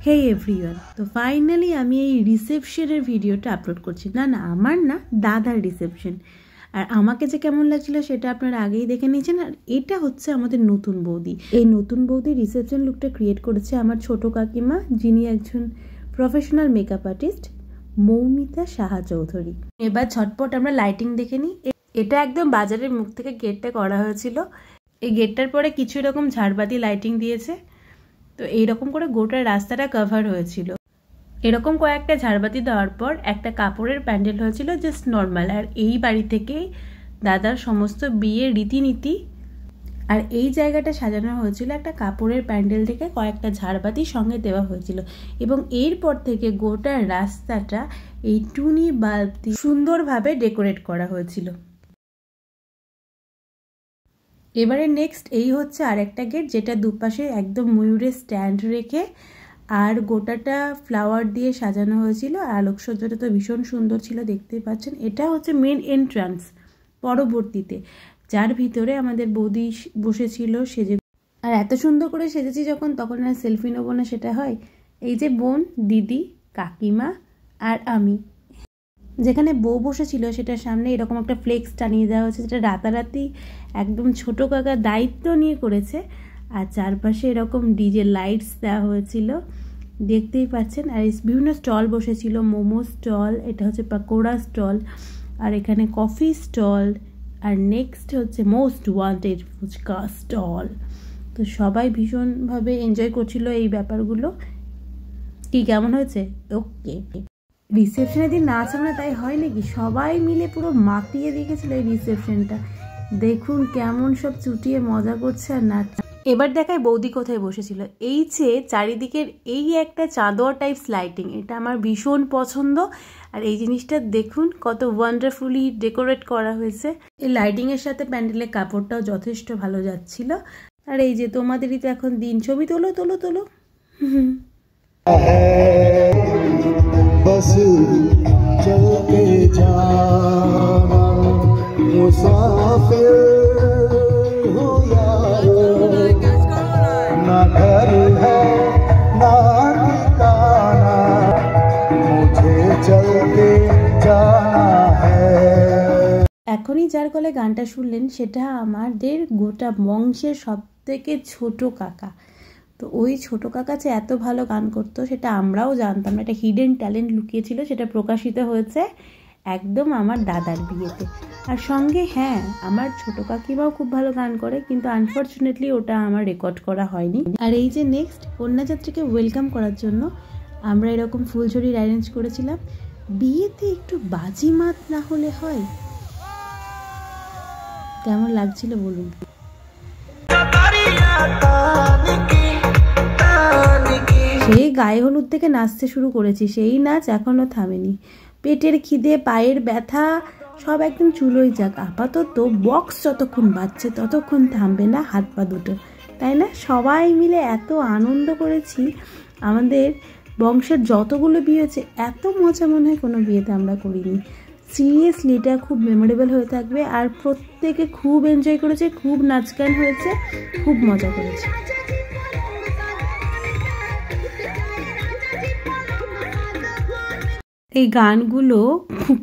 হে everyone, তো finally আমি এই রিসেপশনের ভিডিওটা আপলোড করছি। না আমার না, দাদার রিসেপশন। আর আমাকে যে কেমন লাগছিল সেটা আপনারা আগেই দেখে নিয়েছেন। আর এটা হচ্ছে আমাদের নতুন বৌদি। এই নতুন বৌদি রিসেপশন লুকটা ক্রিয়েট করেছে আমার ছোট কাকিমা, যিনি একজন professional makeup artist, Moumita Saha Chowdhury. এবার ঝটপট আমরা লাইটিং দেখে নিই। এটা একদম বাজারের মুখ থেকে গেটটা করা হয়েছিল। এই গেটটার পরে কিছু এরকম ঝাড়বাতি লাইটিং দিয়েছে। তো এইরকম করে গোটা রাস্তাটা কভার হয়েছিল। এরকম কয়েকটা ঝাড়বাতি দেওয়ার পর একটা কাপড়ের প্যান্ডেল হয়েছিল, জাস্ট নর্মাল। আর এই বাড়ি থেকেই দাদার সমস্ত বিয়ের রীতিনীতি আর এই জায়গাটা সাজানো হয়েছিল একটা কাপড়ের প্যান্ডেল থেকে কয়েকটা ঝাড়বাতি সঙ্গে দেওয়া হয়েছিল। এবং এরপর থেকে গোটা রাস্তাটা এই টুনি বাল্ব দিয়ে সুন্দরভাবে ডেকোরেট করা হয়েছিল। এবারে নেক্সট এই হচ্ছে আরেকটা গেট, যেটা দুপাশে একদম ময়ূরের স্ট্যান্ড রেখে আর গোটাটা ফ্লাওয়ার দিয়ে সাজানো হয়েছিল। আর আলোকসজ্জাটা তো ভীষণ সুন্দর ছিল, দেখতেই পাচ্ছেন। এটা হচ্ছে মেন এন্ট্রান্স পরবর্তীতে, যার ভিতরে আমাদের বৌদি বসেছিল সেজে। আর এত সুন্দর করে সেজেছি যখন, তখন আর সেলফি নেবো না সেটা হয়। এই যে বোন, দিদি, কাকিমা আর আমি। যেখানে বউ বসেছিল সেটার সামনে এরকম একটা ফ্লেক্স টানিয়ে দেওয়া হয়েছে, যেটা রাতারাতি একদম ছোট কাকা দায়িত্ব নিয়ে করেছে। আর চারপাশে এরকম ডিজে লাইটস দেওয়া হয়েছিল, দেখতেই পাচ্ছেন। আর বিভিন্ন স্টল বসেছিল, মোমো স্টল, এটা হচ্ছে পাকোড়া স্টল, আর এখানে কফি স্টল, আর নেক্সট হচ্ছে মোস্ট ওয়ান্টেড ফুচকা স্টল। তো সবাই ভীষণভাবে এনজয় করছিল এই ব্যাপারগুলো। কি কেমন হয়েছে? ওকে। রিসেপশনের দিন নাচ আমরা তাই হয় নাকি, সবাই মিলে পুরো মাতিয়ে রেখেছিল এই রিসেপশনটা। দেখুন কেমন সব চুটিয়ে মজা করছে আর নাচ। এবার দেখায় বৌদি কোথায় বসেছিল। এই যে চারিদিকের এই একটা চাঁদোয়া টাইপস লাইটিং, এটা আমার ভীষণ পছন্দ। আর এই জিনিসটা দেখুন কত ওয়ান্ডারফুলি ডেকোরেট করা হয়েছে। এই লাইটিং এর সাথে প্যান্ডেলের কাপড়টাও যথেষ্ট ভালো যাচ্ছিল। আর এই যে তোমাদেরই তো এখন দিন, ছবি তোলো তোলো তোলো। बस चलते जाना मुसाफिर हो यारो, ना घर है ना ठिकाना, मुझे चलते जाना है। এখনই যার গলে গানটা শুনলেন সেটা আমাদের গোটা বংশের সব থেকে ছোট কাকা। তো ওই ছোটো কাকা যে এত ভালো গান করতো সেটা আমরাও জানতাম না, একটা হিডেন ট্যালেন্ট লুকিয়েছিল, সেটা প্রকাশিত হয়েছে একদম আমার দাদার বিয়েতে। আর সঙ্গে হ্যাঁ, আমার ছোটো কাকিমাও খুব ভালো গান করে, কিন্তু আনফর্চুনেটলি ওটা আমার রেকর্ড করা হয়নি। আর এই যে নেক্সট কন্যাযাত্রীকে ওয়েলকাম করার জন্য আমরা এরকম ফুলঝুরির অ্যারেঞ্জ করেছিলাম। বিয়েতে একটু বাজিমাত না হলে হয়? কেমন লাগছিল বলুন। সেই গায়ে হলুদ থেকে নাচতে শুরু করেছি, সেই নাচ এখনো থামেনি। পেটের খিদে, পায়ের ব্যথা সব একদম চুলোই যাক। আপাতত বক্স যতক্ষণ বাজছে ততক্ষণ থামবে না হাত পা দুটো, তাই না? সবাই মিলে এত আনন্দ করেছি। আমাদের বংশের যতগুলো বিয়ে হয়েছে এত মজা মনে হয় কোনো বিয়েতে আমরা করিনি। সিরিয়াসলি এটা খুব মেমোরেবল হয়ে থাকবে। আর প্রত্যেকে খুব এনজয় করেছে, খুব নাচ গান হয়েছে, খুব মজা করেছে। এই গানগুলো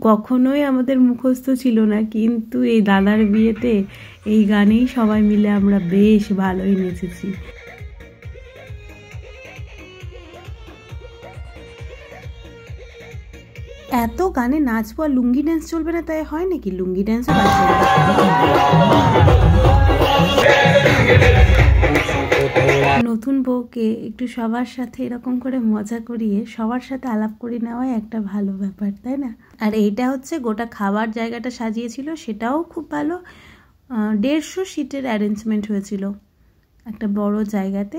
কখনোই আমাদের মুখস্থ ছিল না, কিন্তু এই দাদার বিয়েতে এই গানেই সবাই মিলে আমরা বেশ ভালোই নেচেছি। এত গানে নাচবো আর লুঙ্গি ড্যান্স চলবে না তাই হয় নাকি? লুঙ্গি ড্যান্সও নতুন বউকে একটু সবার সাথে এরকম করে মজা করিয়ে সবার সাথে আলাপ করে নেওয়াই একটা ভালো ব্যাপার, তাই না? আর এইটা হচ্ছে গোটা খাবার জায়গাটা সাজিয়েছিল, সেটাও খুব ভালো। 150 সিটের অ্যারেঞ্জমেন্ট হয়েছিল একটা বড় জায়গাতে।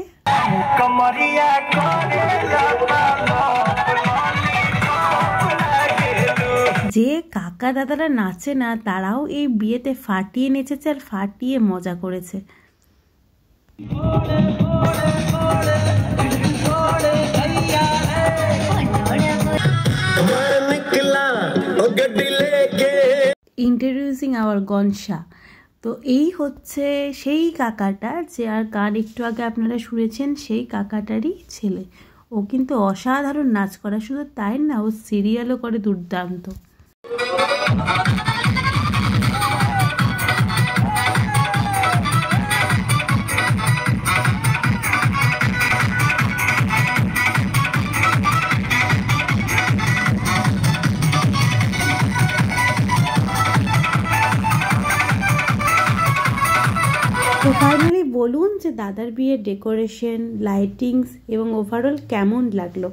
যে কাকা দাদারা নাচে না, তারাও এই বিয়েতে ফাটিয়ে নেচেছে আর ফাটিয়ে মজা করেছে। ইন্ট্রোডিউসিং আওয়ার গনসা। তো এই হচ্ছে সেই কাকাটা যে আর গান একটু আগে আপনারা শুনেছেন, সেই কাকাটারই ছেলে। ও কিন্তু অসাধারণ নাচ করে, শুধু তাই না, ও সিরিয়ালও করে দুর্দান্ত। তো ফাইনালি বলুন যে দাদার বিয়ের ডেকোরেশন, লাইটিংস এবং ওভারঅল কেমন লাগলো।